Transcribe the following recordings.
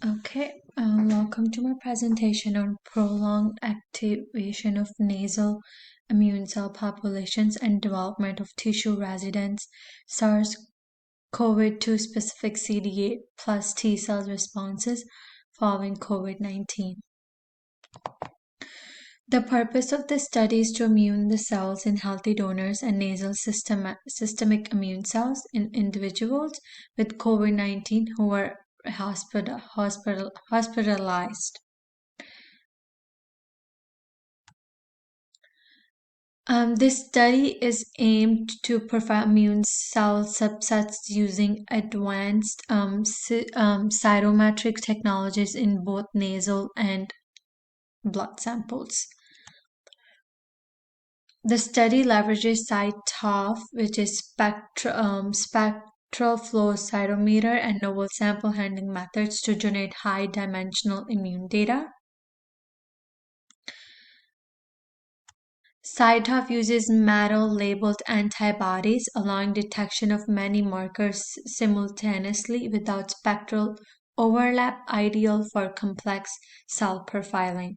Welcome to my presentation on prolonged activation of nasal immune cell populations and development of tissue residence SARS-CoV-2 specific CD8 plus T cell responses following COVID-19. The purpose of this study is to immune the cells in healthy donors and nasal systemic immune cells in individuals with COVID-19 who were hospitalized. This study is aimed to profile immune cell subsets using advanced cytometric technologies in both nasal and blood samples. The study leverages CyTOF, which is spectral flow cytometer and novel sample handling methods to generate high-dimensional immune data. CyTOF uses metal-labeled antibodies, allowing detection of many markers simultaneously without spectral overlap, ideal for complex cell profiling.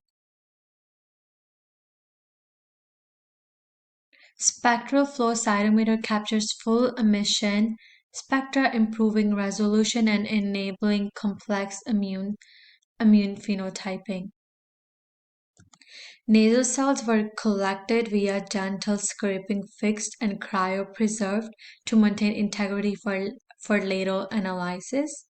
Spectral flow cytometer captures full emission spectra, improving resolution and enabling complex immune phenotyping. Nasal cells were collected via gentle scraping, fixed and cryopreserved to maintain integrity for later analysis.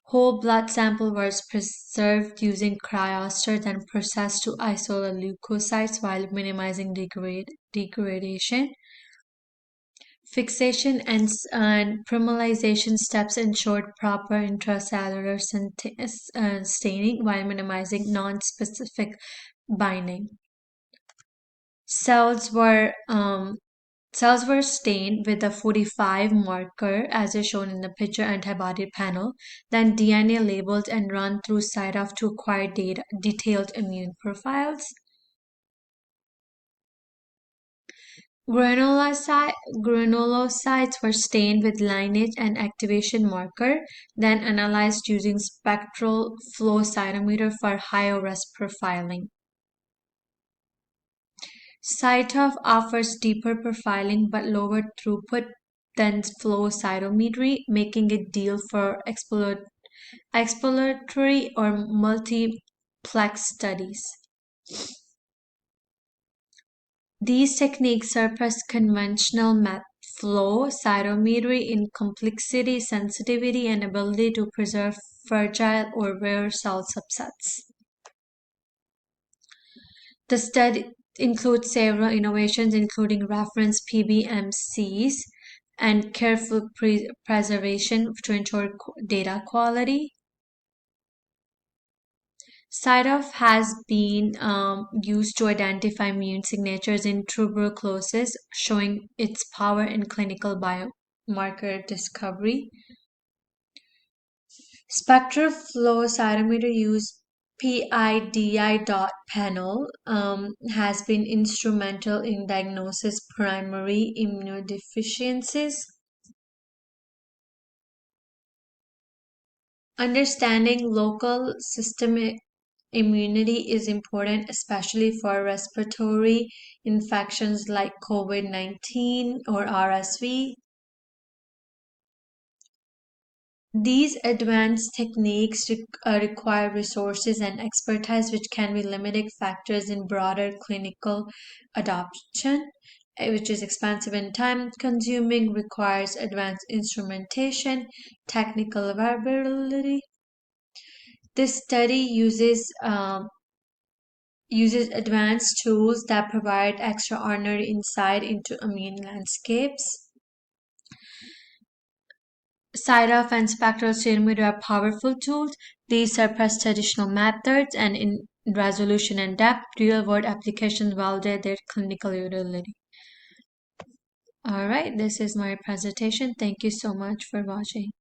Whole blood sample was preserved using cryoster, then processed to isolate leukocytes while minimizing degradation. Fixation and permeabilization steps ensured proper intracellular staining while minimizing non-specific binding. Cells were stained with a 45 marker, as is shown in the picture antibody panel, then DNA labeled and run through CyTOF to acquire detailed immune profiles. Granulocytes were stained with lineage and activation marker, then analyzed using spectral flow cytometer for higher-res profiling. CyTOF offers deeper profiling but lower throughput than flow cytometry, making it ideal for exploratory or multiplex studies. These techniques surpass conventional flow cytometry in complexity, sensitivity, and ability to preserve fragile or rare cell subsets. The study includes several innovations, including reference PBMCs and careful preservation to ensure data quality. CyTOF has been used to identify immune signatures in tuberculosis, showing its power in clinical biomarker discovery. Spectral flow cytometer use PIDI.panel has been instrumental in diagnosis primary immunodeficiencies. Understanding local systemic immunity is important, especially for respiratory infections like COVID-19 or RSV. These advanced techniques require resources and expertise, which can be limiting factors in broader clinical adoption, which is expensive and time-consuming, requires advanced instrumentation, technical availability. This study uses advanced tools that provide extraordinary insight into immune landscapes. CyTOF and spectral cytometer are powerful tools. These surpass traditional methods, and in resolution and depth, real-world applications validate their clinical utility. All right, this is my presentation. Thank you so much for watching.